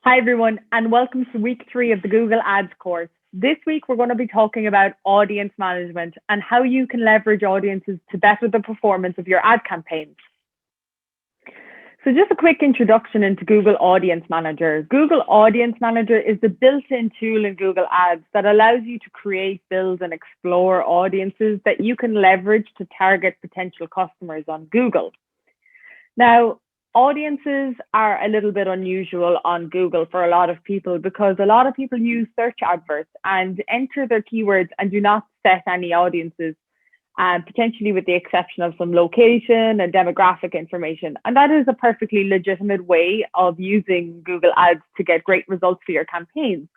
Hi, everyone, and welcome to week 3 of the Google Ads course. This week, we're going to be talking about audience management and how you can leverage audiences to better the performance of your ad campaigns. So just a quick introduction into Google Audience Manager. Google Audience Manager is the built-in tool in Google Ads that allows you to create, build, and explore audiences that you can leverage to target potential customers on Google. Now, audiences are a little bit unusual on Google for a lot of people because a lot of people use search adverts and enter their keywords and do not set any audiences, potentially with the exception of some location and demographic information. And that is a perfectly legitimate way of using Google Ads to get great results for your campaigns.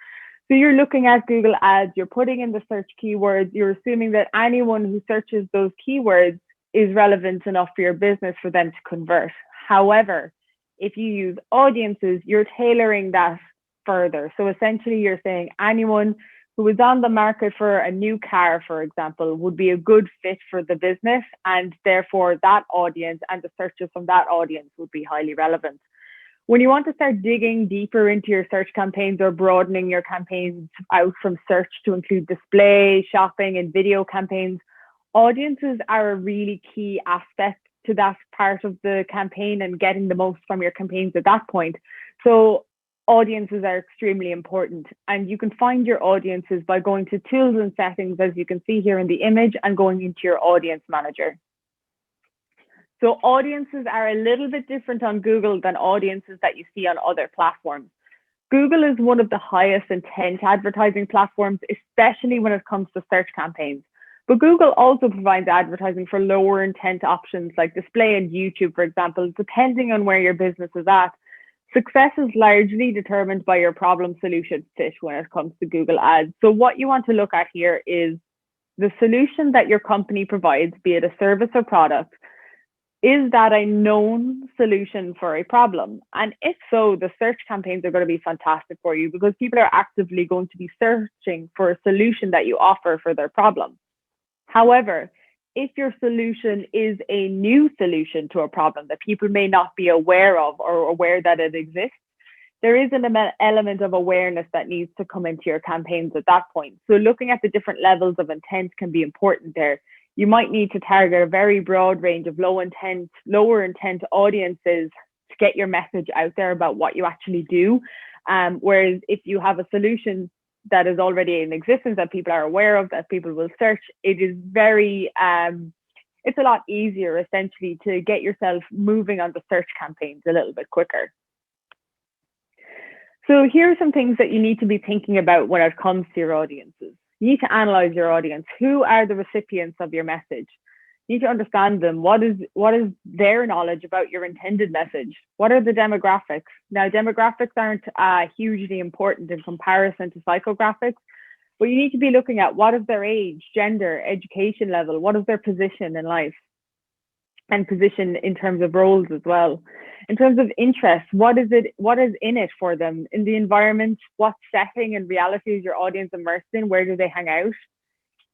So you're looking at Google Ads, you're putting in the search keywords, you're assuming that anyone who searches those keywords is relevant enough for your business for them to convert. However, if you use audiences, you're tailoring that further. So essentially, you're saying anyone who is on the market for a new car, for example, would be a good fit for the business, and therefore that audience and the searches from that audience would be highly relevant. When you want to start digging deeper into your search campaigns or broadening your campaigns out from search to include display, shopping, and video campaigns, audiences are a really key aspect to that part of the campaign and getting the most from your campaigns at that point. So audiences are extremely important, and you can find your audiences by going to tools and settings, as you can see here in the image, and going into your audience manager. So audiences are a little bit different on Google than audiences that you see on other platforms. Google is one of the highest intent advertising platforms, especially when it comes to search campaigns. But Google also provides advertising for lower intent options like display and YouTube, for example, depending on where your business is at. Success is largely determined by your problem solution fit when it comes to Google Ads. So what you want to look at here is the solution that your company provides, be it a service or product. Is that a known solution for a problem? And if so, the search campaigns are going to be fantastic for you because people are actively going to be searching for a solution that you offer for their problem. However, if your solution is a new solution to a problem that people may not be aware of or aware that it exists, there is an element of awareness that needs to come into your campaigns at that point. So looking at the different levels of intent can be important there. You might need to target a very broad range of lower intent audiences to get your message out there about what you actually do. Whereas if you have a solution that is already in existence, that people are aware of, that people will search, it is it's a lot easier essentially to get yourself moving on the search campaigns a little bit quicker. So here are some things that you need to be thinking about when it comes to your audiences. You need to analyze your audience. Who are the recipients of your message? You need to understand them. What is their knowledge about your intended message? What are the demographics? Now, demographics aren't hugely important in comparison to psychographics, but you need to be looking at what is their age, gender, education level, what is their position in life, and position in terms of roles as well. In terms of interest, what is in it for them in the environment? What setting and reality is your audience immersed in? Where do they hang out?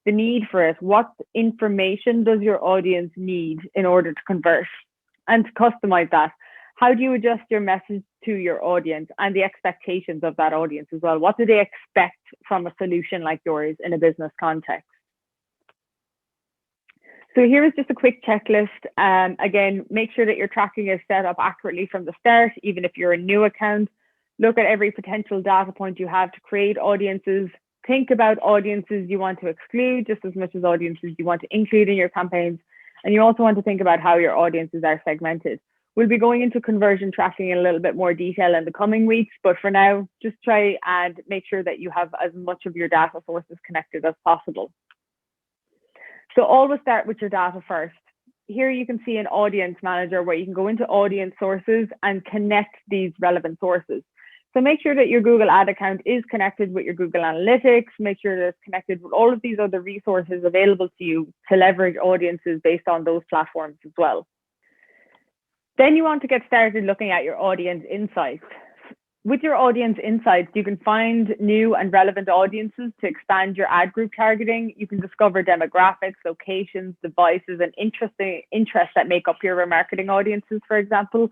The need for it. What information does your audience need in order to convert? And to customize that, how do you adjust your message to your audience and the expectations of that audience as well? What do they expect from a solution like yours in a business context? So here is just a quick checklist. Again, make sure that your tracking is set up accurately from the start, even if you're a new account. Look at every potential data point you have to create audiences. Think about audiences you want to exclude just as much as audiences you want to include in your campaigns. And you also want to think about how your audiences are segmented. We'll be going into conversion tracking in a little bit more detail in the coming weeks, but for now, just try and make sure that you have as much of your data sources connected as possible. So always start with your data first. Here you can see an audience manager where you can go into audience sources and connect these relevant sources. So make sure that your Google Ad account is connected with your Google Analytics. Make sure that it's connected with all of these other resources available to you to leverage audiences based on those platforms as well. Then you want to get started looking at your audience insights. With your audience insights, you can find new and relevant audiences to expand your ad group targeting. You can discover demographics, locations, devices, and interests that make up your remarketing audiences, for example.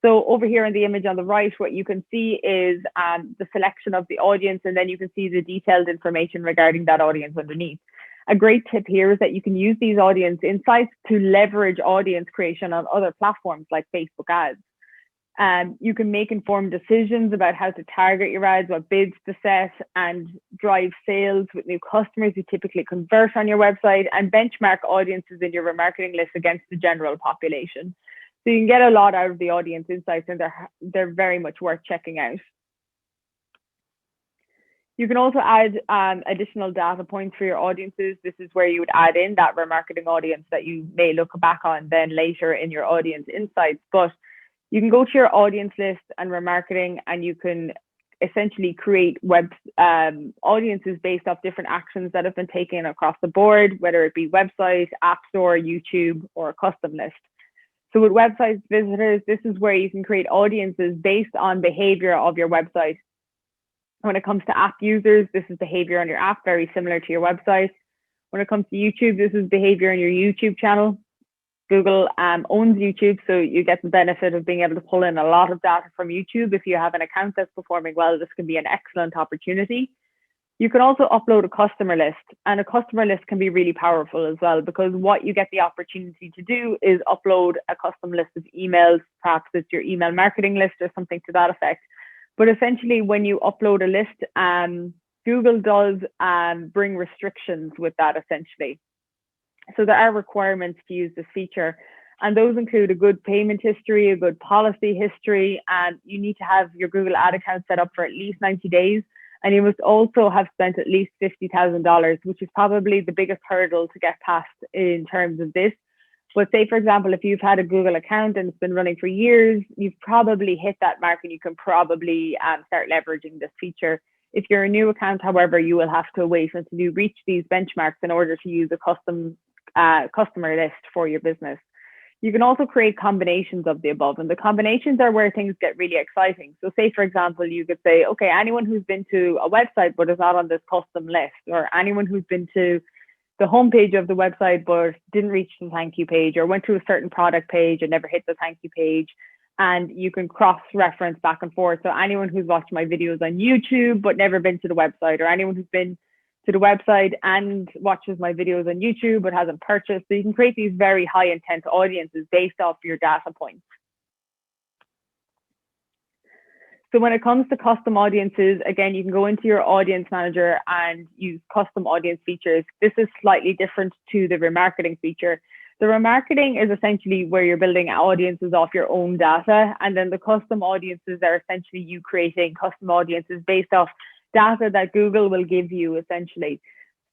So over here in the image on the right, what you can see is the selection of the audience, and then you can see the detailed information regarding that audience underneath. A great tip here is that you can use these audience insights to leverage audience creation on other platforms like Facebook ads. You can make informed decisions about how to target your ads, what bids to set, and drive sales with new customers who typically convert on your website, and benchmark audiences in your remarketing list against the general population. So you can get a lot out of the audience insights, and they're very much worth checking out. You can also add additional data points for your audiences. This is where you would add in that remarketing audience that you may look back on then later in your audience insights. But you can go to your audience list and remarketing, and you can essentially create audiences based off different actions that have been taken across the board, whether it be website, app store, YouTube, or a custom list. So with website visitors, this is where you can create audiences based on behavior of your website. When it comes to app users, this is behavior on your app, very similar to your website. When it comes to YouTube, this is behavior on your YouTube channel. Google owns YouTube, so you get the benefit of being able to pull in a lot of data from YouTube. If you have an account that's performing well, this can be an excellent opportunity. You can also upload a customer list, and a customer list can be really powerful as well, because what you get the opportunity to do is upload a custom list of emails. Perhaps it's your email marketing list or something to that effect. But essentially, when you upload a list, Google does bring restrictions with that essentially. So there are requirements to use this feature, and those include a good payment history, a good policy history, and you need to have your Google ad account set up for at least 90 days. And you must also have spent at least $50,000, which is probably the biggest hurdle to get past in terms of this. But say, for example, if you've had a Google account and it's been running for years, you've probably hit that mark, and you can probably start leveraging this feature. If you're a new account, however, you will have to wait until you reach these benchmarks in order to use a custom customer list for your business. You can also create combinations of the above, and the combinations are where things get really exciting. So say, for example, you could say, okay, anyone who's been to a website but is not on this custom list, or anyone who's been to the homepage of the website but didn't reach the thank you page, or went to a certain product page and never hit the thank you page. And you can cross-reference back and forth. So anyone who's watched my videos on YouTube but never been to the website, or anyone who's been to the website and watches my videos on YouTube but hasn't purchased. So you can create these very high intent audiences based off your data points. So when it comes to custom audiences, again, you can go into your audience manager and use custom audience features. This is slightly different to the remarketing feature. The remarketing is essentially where you're building audiences off your own data, and then the custom audiences are essentially you creating custom audiences based off data that Google will give you essentially.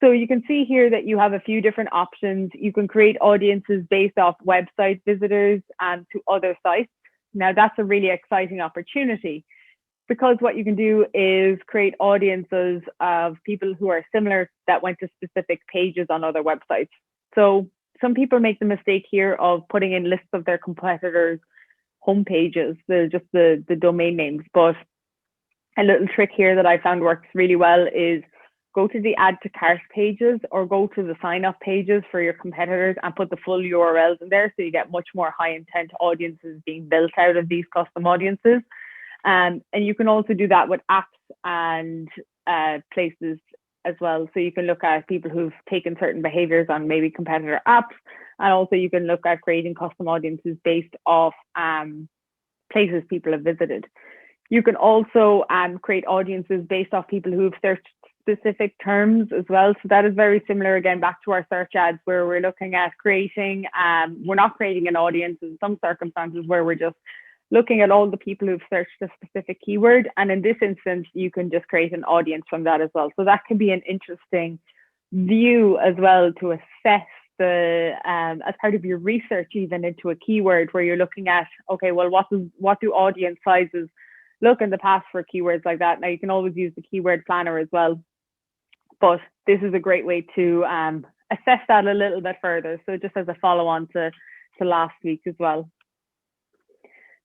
So you can see here that you have a few different options. You can create audiences based off website visitors to other sites. Now that's a really exciting opportunity, because what you can do is create audiences of people who are similar that went to specific pages on other websites. So some people make the mistake here of putting in lists of their competitors' homepages, just the domain names. But a little trick here that I found works really well is go to the add to cart pages, or go to the sign up pages for your competitors and put the full URLs in there, so you get much more high intent audiences being built out of these custom audiences. And you can also do that with apps and places as well. So you can look at people who've taken certain behaviors on maybe competitor apps, and also you can look at creating custom audiences based off places people have visited. You can also create audiences based off people who've searched specific terms as well. So that is very similar, again, back to our search ads, where we're looking at creating, we're not creating an audience in some circumstances where we're just looking at all the people who've searched a specific keyword. And in this instance, you can just create an audience from that as well. So that can be an interesting view as well to assess the, as part of your research, even into a keyword, where you're looking at, okay, well, what do audience sizes look in the past for keywords like that? Now you can always use the keyword planner as well, but this is a great way to assess that a little bit further. So just as a follow on to last week as well.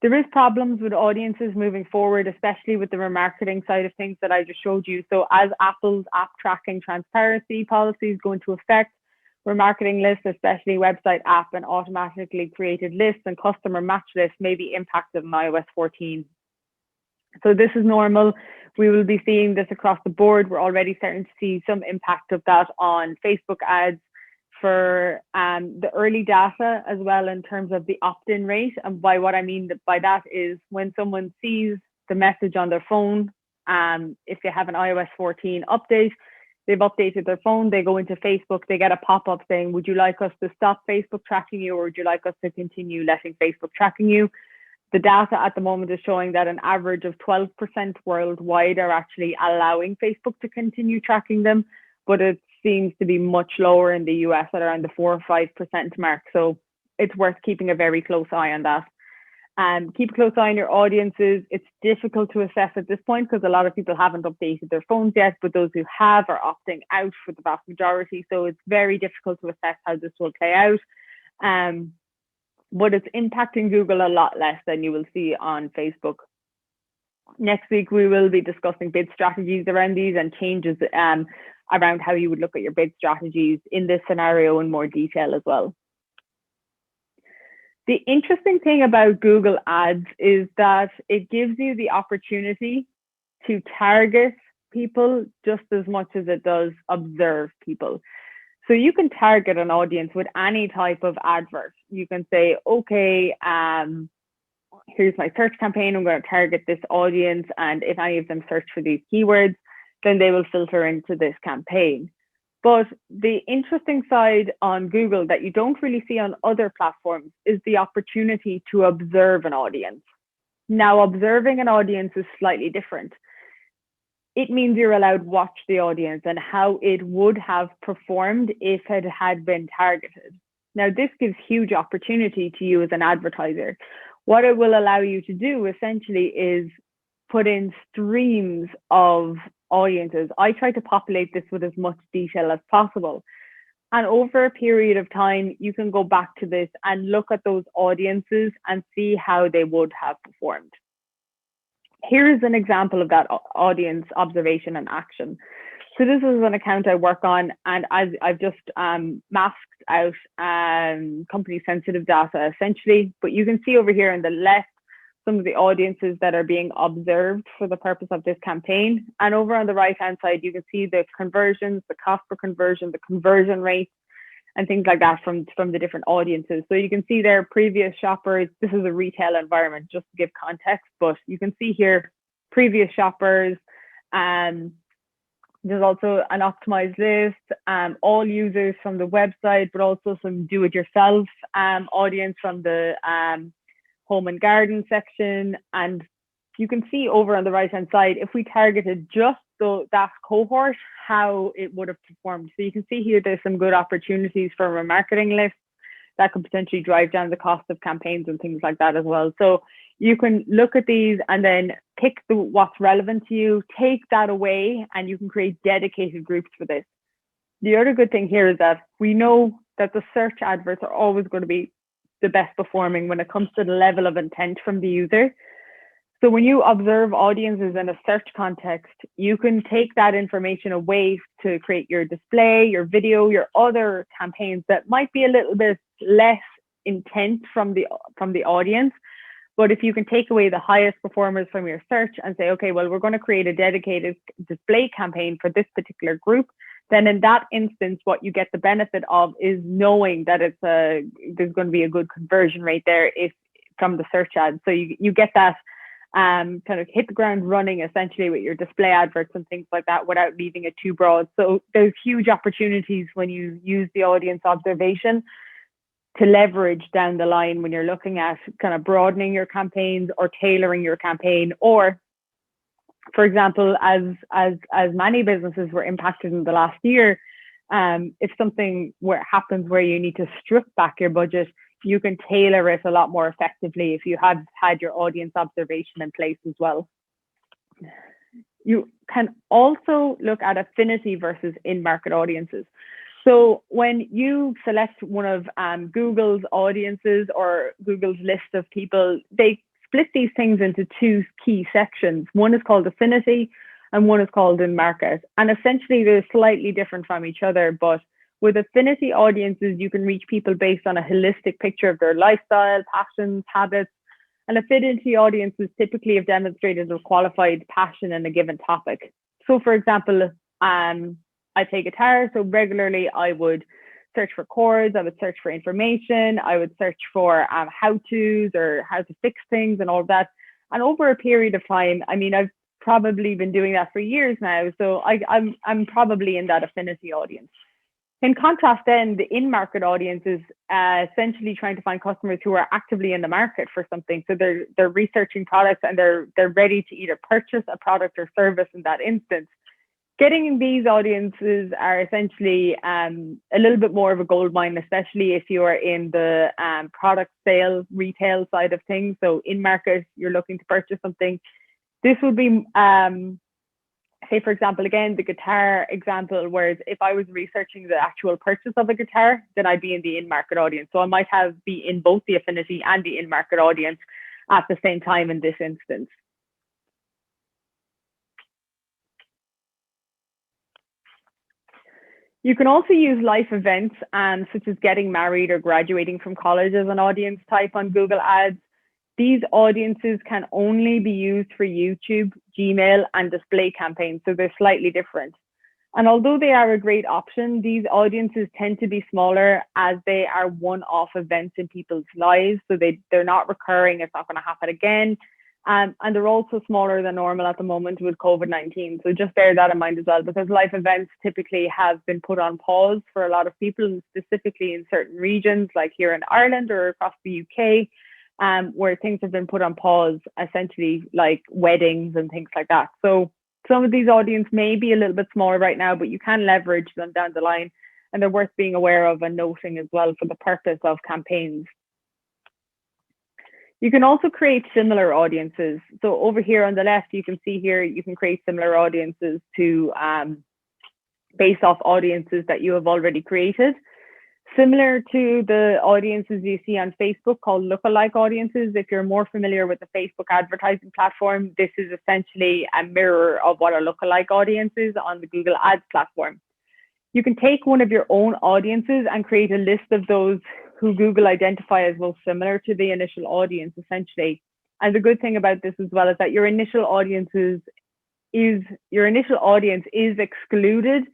There is problems with audiences moving forward, especially with the remarketing side of things that I just showed you. So as Apple's app tracking transparency policies go into effect, Remarketing lists, especially website, app, and automatically created lists and customer match lists may be impacted on iOS 14. So this is normal. We will be seeing this across the board. We're already starting to see some impact of that on Facebook ads for the early data as well, in terms of the opt-in rate. And by what I mean by that is when someone sees the message on their phone, if they have an iOS 14 update, they've updated their phone, they go into Facebook, they get a pop-up saying, would you like us to stop Facebook tracking you, or would you like us to continue letting Facebook tracking you? The data at the moment is showing that an average of 12% worldwide are actually allowing Facebook to continue tracking them, but it seems to be much lower in the US at around the 4 or 5% mark. So it's worth keeping a very close eye on that. Keep a close eye on your audiences. It's difficult to assess at this point because a lot of people haven't updated their phones yet, but those who have are opting out for the vast majority. So it's very difficult to assess how this will play out. But it's impacting Google a lot less than you will see on Facebook. Next week, we will be discussing bid strategies around these and changes around how you would look at your bid strategies in this scenario in more detail as well. The interesting thing about Google Ads is that it gives you the opportunity to target people just as much as it does observe people. So you can target an audience with any type of advert. You can say, okay, here's my search campaign. I'm going to target this audience. And if any of them search for these keywords, then they will filter into this campaign. But the interesting side on Google that you don't really see on other platforms is the opportunity to observe an audience. Now, observing an audience is slightly different. It means you're allowed to watch the audience and how it would have performed if it had been targeted. Now, this gives huge opportunity to you as an advertiser. What it will allow you to do essentially is put in streams of audiences. I try to populate this with as much detail as possible. And over a period of time, you can go back to this and look at those audiences and see how they would have performed. Here's an example of that audience observation and action. So this is an account I work on, and I've just masked out company sensitive data essentially, but you can see over here on the left some of the audiences that are being observed for the purpose of this campaign. And over on the right hand side, you can see the conversions, the cost per conversion, the conversion rate, and things like that from the different audiences. So you can see there previous shoppers. This is a retail environment, just to give context, but you can see here previous shoppers. There's also an optimized list, all users from the website, but also some do-it-yourself audience from the home and garden section. And you can see over on the right hand side, if we targeted just that cohort, how it would have performed. So you can see here there's some good opportunities for remarketing lists that could potentially drive down the cost of campaigns and things like that as well. So you can look at these and then pick what's relevant to you, take that away, and you can create dedicated groups for this. The other good thing here is that we know that the search adverts are always going to be the best performing when it comes to the level of intent from the user. So when you observe audiences in a search context, you can take that information away to create your display, your video, your other campaigns that might be a little bit less intent from the audience. But if you can take away the highest performers from your search and say, okay, well, we're going to create a dedicated display campaign for this particular group, then in that instance, what you get the benefit of is knowing that there's going to be a good conversion rate there from the search ads. So you get that kind of hit the ground running essentially with your display adverts and things like that without leaving it too broad. So there's huge opportunities when you use the audience observation to leverage down the line when you're looking at kind of broadening your campaigns or tailoring your campaign, or for example, as many businesses were impacted in the last year, if something happens where you need to strip back your budget, you can tailor it a lot more effectively if you have had your audience observation in place as well. You can also look at affinity versus in-market audiences. So when you select one of Google's audiences or Google's list of people, they split these things into two key sections. One is called affinity and one is called in market. And essentially they're slightly different from each other, but With affinity audiences, you can reach people based on a holistic picture of their lifestyle, passions, habits. And affinity audiences typically have demonstrated a qualified passion in a given topic. So, for example, I play guitar, so regularly I would search for chords, I would search for information, I would search for how-tos or how to fix things and all of that. And over a period of time, I mean, I've probably been doing that for years now, so I'm probably in that affinity audience. In contrast, then the in-market audience is essentially trying to find customers who are actively in the market for something. So they're researching products and they're ready to either purchase a product or service in that instance. Getting these audiences are essentially a little bit more of a gold mine, especially if you are in the product sales, retail side of things. So in market, you're looking to purchase something. This would be say, for example, again, the guitar example, whereas if I was researching the actual purchase of a guitar, then I'd be in the in-market audience. So I might be in both the affinity and the in-market audience at the same time in this instance. You can also use life events, such as getting married or graduating from college as an audience type on Google Ads. These audiences can only be used for YouTube, Gmail, and display campaigns, so they're slightly different. And although they are a great option, these audiences tend to be smaller as they are one-off events in people's lives, so they're not recurring, it's not going to happen again. And they're also smaller than normal at the moment with COVID-19. So just bear that in mind as well, because life events typically have been put on pause for a lot of people, specifically in certain regions, like here in Ireland or across the UK. Where things have been put on pause, essentially like weddings and things like that. So some of these audiences may be a little bit smaller right now, but you can leverage them down the line, and they're worth being aware of and noting as well for the purpose of campaigns. You can also create similar audiences. So over here on the left, you can see here, you can create similar audiences to based off audiences that you have already created. Similar to the audiences you see on Facebook called lookalike audiences, if you're more familiar with the Facebook advertising platform, this is essentially a mirror of what a lookalike audience is on the Google Ads platform. You can take one of your own audiences and create a list of those who Google identify as most similar to the initial audience, essentially. And the good thing about this as well is that your initial audience is excluded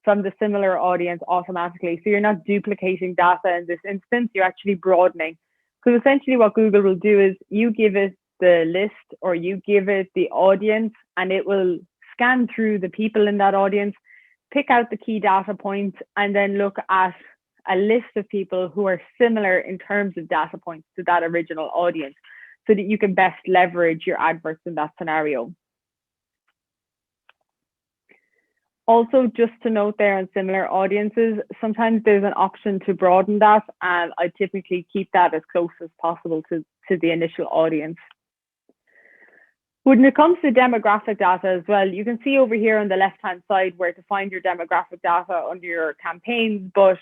from the similar audience automatically. So you're not duplicating data in this instance, you're actually broadening. Because essentially what Google will do is you give it the list or you give it the audience, and it will scan through the people in that audience, pick out the key data points, and then look at a list of people who are similar in terms of data points to that original audience, so that you can best leverage your adverts in that scenario. Also, just to note there on similar audiences, sometimes there's an option to broaden that, and I typically keep that as close as possible to the initial audience. When it comes to demographic data as well, you can see over here on the left-hand side where to find your demographic data under your campaigns, but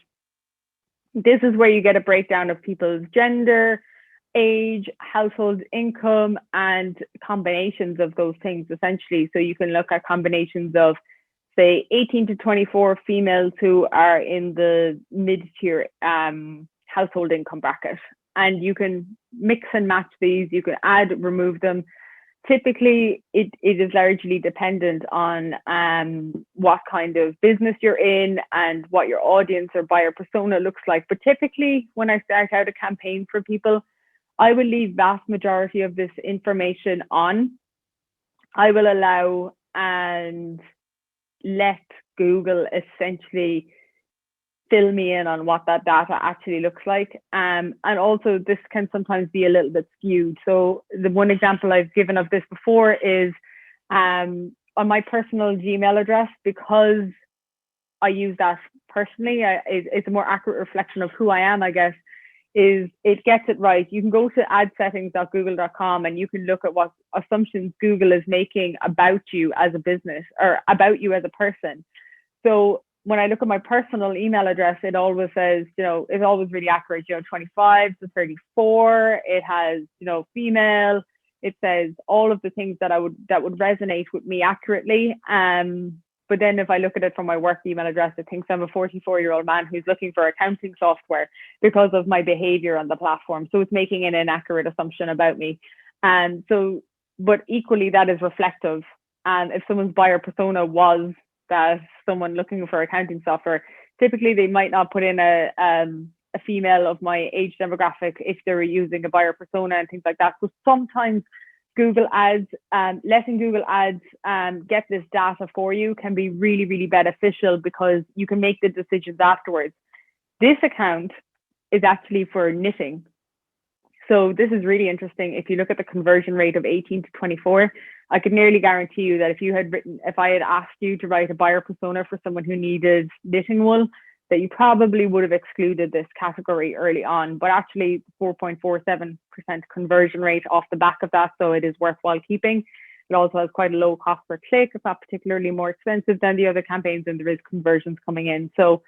this is where you get a breakdown of people's gender, age, household income, and combinations of those things, essentially. So you can look at combinations of, say, 18 to 24 females who are in the mid-tier household income bracket. And you can mix and match these, you can add, remove them. Typically, it is largely dependent on what kind of business you're in and what your audience or buyer persona looks like. But typically, when I start out a campaign for people, I will leave vast majority of this information on. I will allow and let Google essentially fill me in on what that data actually looks like. And also this can sometimes be a little bit skewed. So the one example I've given of this before is on my personal Gmail address, because I use that personally, it's a more accurate reflection of who I am, I guess, is it gets it right. You can go to adsettings.google.com and you can look at what assumptions Google is making about you as a business or about you as a person. So when I look at my personal email address, it always says, it's always really accurate, 25 to 34. It has, female. It says all of the things that would resonate with me accurately. But then if I look at it from my work email address, it thinks I'm a 44-year-old man who's looking for accounting software because of my behavior on the platform. So it's making an inaccurate assumption about me. And so, but equally that is reflective. And if someone's buyer persona was that someone looking for accounting software, typically they might not put in a female of my age demographic if they're using a buyer persona and things like that. So sometimes Google Ads, letting Google Ads get this data for you can be really, really beneficial because you can make the decisions afterwards. This account is actually for knitting. So this is really interesting. If you look at the conversion rate of 18 to 24, I could nearly guarantee you that if I had asked you to write a buyer persona for someone who needed knitting wool, that you probably would have excluded this category early on, but actually 4.47% conversion rate off the back of that, so it is worthwhile keeping. It also has quite a low cost per click. It's not particularly more expensive than the other campaigns, and there is conversions coming in. So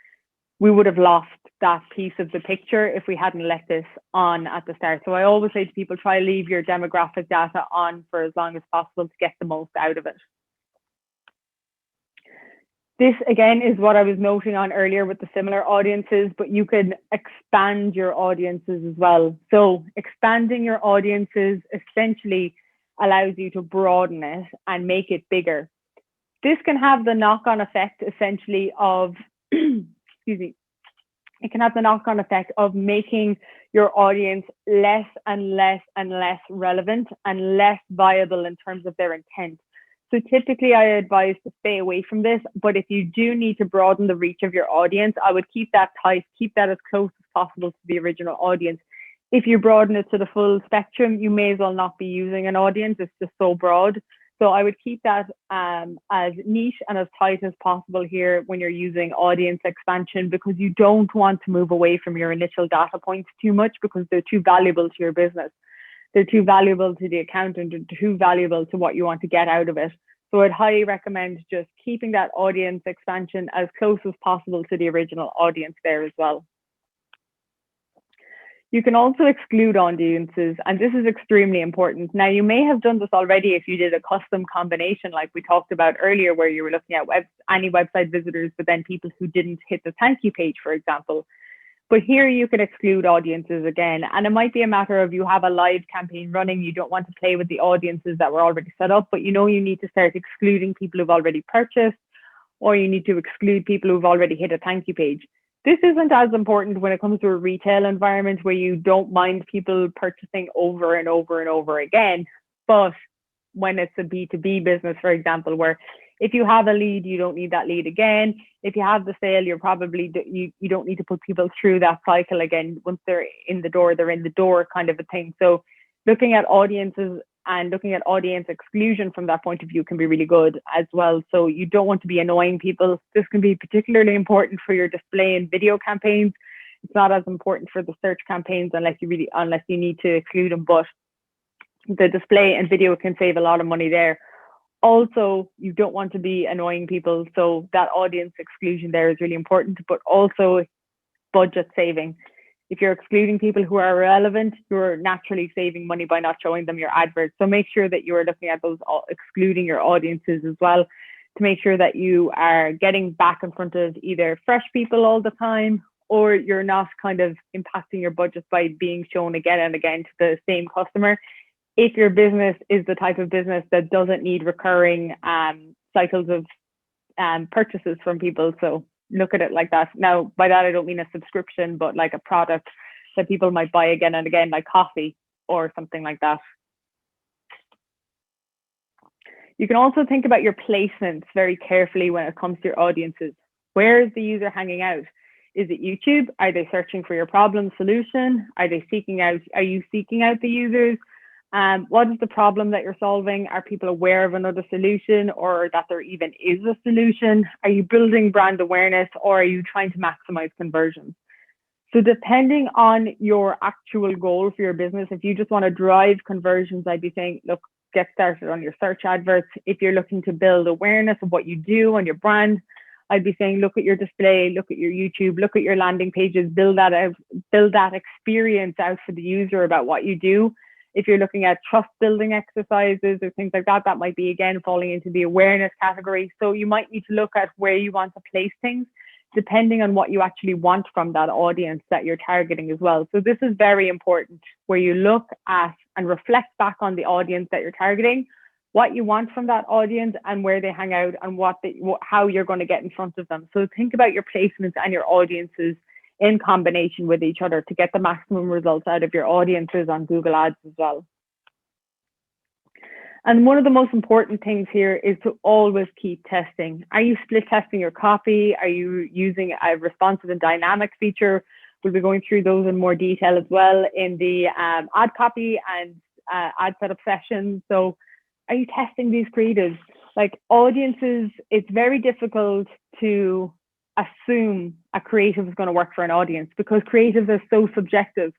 we would have lost that piece of the picture if we hadn't let this on at the start. So I always say to people, try to leave your demographic data on for as long as possible to get the most out of it. This, again, is what I was noting on earlier with the similar audiences, but you can expand your audiences as well. So expanding your audiences essentially allows you to broaden it and make it bigger. This can have the knock-on effect, essentially, of, excuse me, it can have the knock-on effect of making your audience less and less and less relevant and less viable in terms of their intent. So typically I advise to stay away from this, but if you do need to broaden the reach of your audience, I would keep that tight, keep that as close as possible to the original audience. If you broaden it to the full spectrum, you may as well not be using an audience. It's just so broad. So I would keep that as niche and as tight as possible here when you're using audience expansion, because you don't want to move away from your initial data points too much because they're too valuable to your business. They're too valuable to the accountant and too valuable to what you want to get out of it. So I'd highly recommend just keeping that audience expansion as close as possible to the original audience there as well. You can also exclude audiences, and this is extremely important. Now, you may have done this already if you did a custom combination like we talked about earlier, where you were looking at any website visitors, but then people who didn't hit the thank you page, for example. But here you can exclude audiences again, and it might be a matter of you have a live campaign running, you don't want to play with the audiences that were already set up, but you know you need to start excluding people who've already purchased, or you need to exclude people who've already hit a thank you page. This isn't as important when it comes to a retail environment where you don't mind people purchasing over and over and over again, but when it's a B2B business, for example, where if you have a lead, you don't need that lead again. If you have the sale, you're probably, you don't need to put people through that cycle again. Once they're in the door, they're in the door kind of a thing. So looking at audiences and looking at audience exclusion from that point of view can be really good as well. So you don't want to be annoying people. This can be particularly important for your display and video campaigns. It's not as important for the search campaigns unless you need to exclude them, but the display and video can save a lot of money there. Also, you don't want to be annoying people, so that audience exclusion there is really important, but also budget saving. If you're excluding people who are relevant, you're naturally saving money by not showing them your adverts. So make sure that you are looking at those, excluding your audiences as well, to make sure that you are getting back in front of either fresh people all the time, or you're not kind of impacting your budget by being shown again and again to the same customer. If your business is the type of business that doesn't need recurring cycles of purchases from people, so look at it like that. Now, by that, I don't mean a subscription, but like a product that people might buy again and again, like coffee or something like that. You can also think about your placements very carefully when it comes to your audiences. Where is the user hanging out? Is it YouTube? Are they searching for your problem solution? Are you seeking out the users? What is the problem that you're solving? Are people aware of another solution, or that there even is a solution? Are you building brand awareness, or are you trying to maximize conversions? So depending on your actual goal for your business, if you just want to drive conversions, I'd be saying, look, get started on your search adverts. If you're looking to build awareness of what you do on your brand, I'd be saying, look at your display, look at your YouTube, look at your landing pages, build that out, build that experience out for the user about what you do. If you're looking at trust building exercises or things like that, that might be again falling into the awareness category. So you might need to look at where you want to place things depending on what you actually want from that audience that you're targeting as well. So this is very important, where you look at and reflect back on the audience that you're targeting, what you want from that audience and where they hang out, and how you're going to get in front of them. So think about your placements and your audiences in combination with each other to get the maximum results out of your audiences on Google Ads as well. And one of the most important things here is to always keep testing. Are you split testing your copy? Are you using a responsive and dynamic feature? We'll be going through those in more detail as well in the ad copy and ad setup sessions. So are you testing these creatives? Like audiences, it's very difficult to assume a creative is going to work for an audience because creatives are so subjective.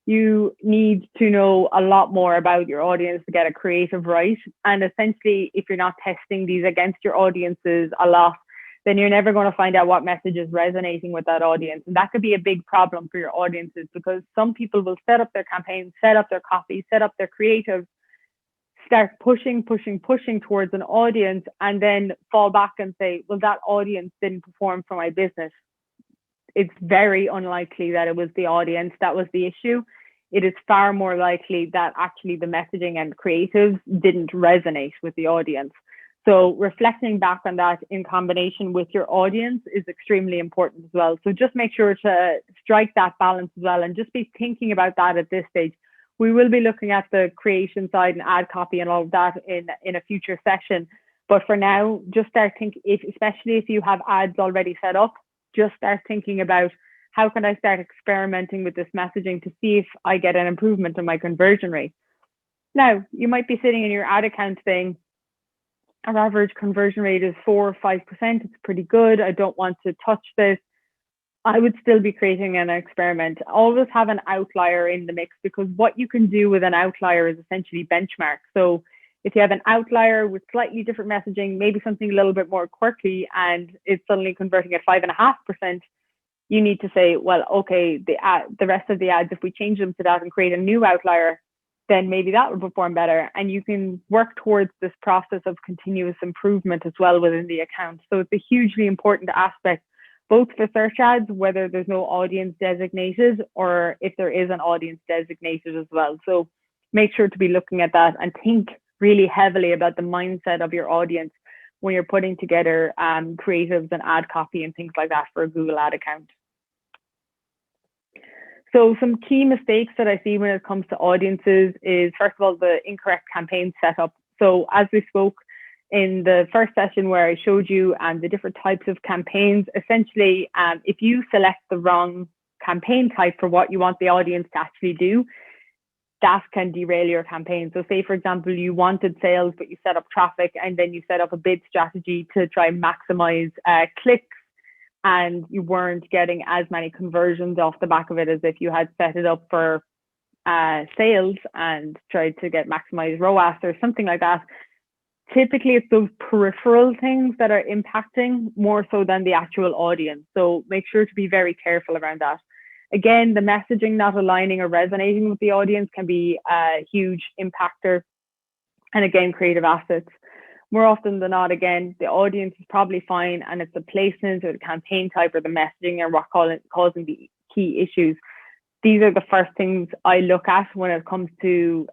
You need to know a lot more about your audience to get a creative right. And essentially, if you're not testing these against your audiences a lot, then you're never going to find out what message is resonating with that audience. And that could be a big problem for your audiences because some people will set up their campaigns, set up their copy, set up their creative, start pushing towards an audience and then fall back and say, well, that audience didn't perform for my business. It's very unlikely that it was the audience that was the issue. It is far more likely that actually the messaging and creatives didn't resonate with the audience. So reflecting back on that in combination with your audience is extremely important as well. So just make sure to strike that balance as well and just be thinking about that at this stage. We will be looking at the creation side and ad copy and all of that in a future session. But for now, just start thinking, especially if you have ads already set up, just start thinking about how can I start experimenting with this messaging to see if I get an improvement in my conversion rate. Now, you might be sitting in your ad account saying, our average conversion rate is 4 or 5%. It's pretty good. I don't want to touch this. I would still be creating an experiment. Always have an outlier in the mix because what you can do with an outlier is essentially benchmark. So if you have an outlier with slightly different messaging, maybe something a little bit more quirky and it's suddenly converting at 5.5%, you need to say, well, okay, the rest of the ads, if we change them to that and create a new outlier, then maybe that will perform better. And you can work towards this process of continuous improvement as well within the account. So it's a hugely important aspect, both for search ads, whether there's no audience designated or if there is an audience designated as well. So make sure to be looking at that and think really heavily about the mindset of your audience when you're putting together creatives and ad copy and things like that for a Google ad account. So some key mistakes that I see when it comes to audiences is, first of all, the incorrect campaign setup. So as we spoke in the first session where I showed you the different types of campaigns, essentially, if you select the wrong campaign type for what you want the audience to actually do, that can derail your campaign. So say, for example, you wanted sales, but you set up traffic and then you set up a bid strategy to try and maximize clicks, and you weren't getting as many conversions off the back of it as if you had set it up for sales and tried to get maximized ROAS or something like that. Typically, it's those peripheral things that are impacting more so than the actual audience. So make sure to be very careful around that. Again, the messaging not aligning or resonating with the audience can be a huge impactor. And again, creative assets. More often than not, again, the audience is probably fine and it's the placement or the campaign type or the messaging or what causing the key issues. These are the first things I look at when it comes to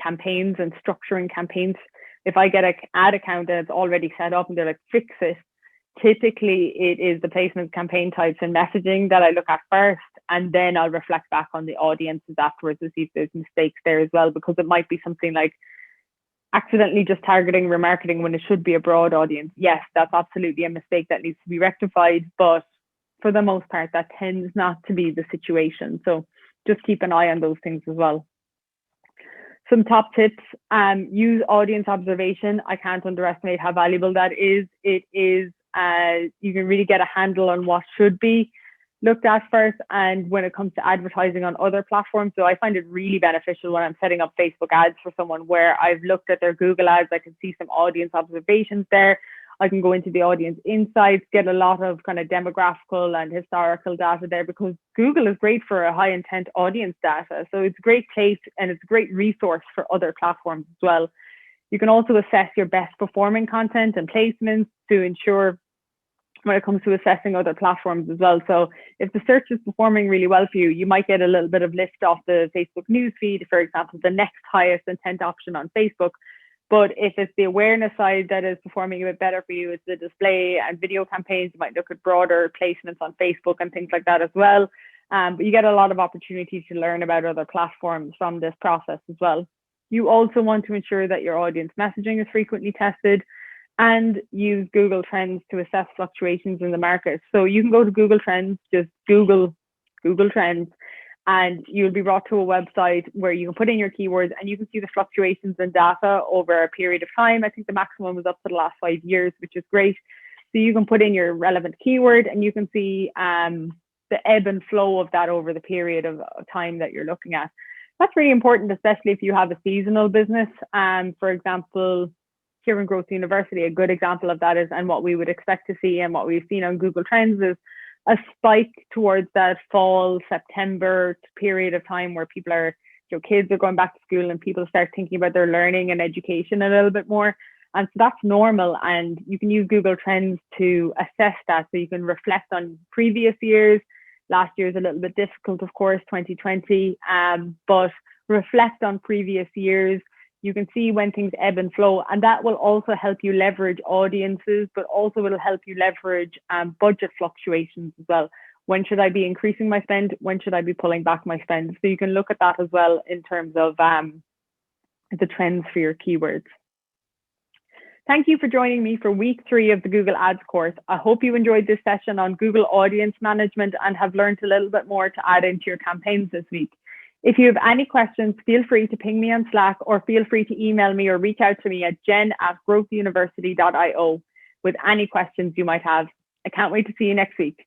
campaigns and structuring campaigns. If I get an ad account that's already set up and they're like, fix it, typically it is the placement, campaign types and messaging that I look at first, and then I'll reflect back on the audiences afterwards to see if there's mistakes there as well, because it might be something like accidentally just targeting remarketing when it should be a broad audience. Yes, that's absolutely a mistake that needs to be rectified, but for the most part, that tends not to be the situation. So just keep an eye on those things as well. Some top tips, use audience observation. I can't underestimate how valuable that is. It is, you can really get a handle on what should be looked at first. And when it comes to advertising on other platforms, so I find it really beneficial when I'm setting up Facebook ads for someone where I've looked at their Google ads, I can see some audience observations there. I can go into the audience insights, get a lot of kind of demographical and historical data there, because Google is great for a high intent audience data. So it's a great place and it's a great resource for other platforms as well. You can also assess your best performing content and placements to ensure when it comes to assessing other platforms as well. So if the search is performing really well for you, you might get a little bit of lift off the Facebook newsfeed, for example, the next highest intent option on Facebook. But if it's the awareness side that is performing a bit better for you, it's the display and video campaigns. You might look at broader placements on Facebook and things like that as well. But you get a lot of opportunity to learn about other platforms from this process as well. You also want to ensure that your audience messaging is frequently tested, and use Google Trends to assess fluctuations in the market. So you can go to Google Trends, just Google Trends, and you'll be brought to a website where you can put in your keywords and you can see the fluctuations in data over a period of time. I think the maximum was up for the last 5 years, which is great. So you can put in your relevant keyword and you can see the ebb and flow of that over the period of time that you're looking at. That's really important, especially if you have a seasonal business. For example, here in Growth University, a good example of that is, and what we would expect to see and what we've seen on Google Trends, is a spike towards that fall, September period of time where people are, kids are going back to school and people start thinking about their learning and education a little bit more. And so that's normal. And you can use Google Trends to assess that. So you can reflect on previous years. Last year is a little bit difficult, of course, 2020, but reflect on previous years. You can see when things ebb and flow, and that will also help you leverage audiences, but also it'll help you leverage budget fluctuations as well. When should I be increasing my spend? When should I be pulling back my spend? So you can look at that as well in terms of the trends for your keywords. Thank you for joining me for week 3 of the Google Ads course. I hope you enjoyed this session on Google Audience Management and have learned a little bit more to add into your campaigns this week. If you have any questions, feel free to ping me on Slack or feel free to email me or reach out to me at jen@growthuniversity.io with any questions you might have. I can't wait to see you next week.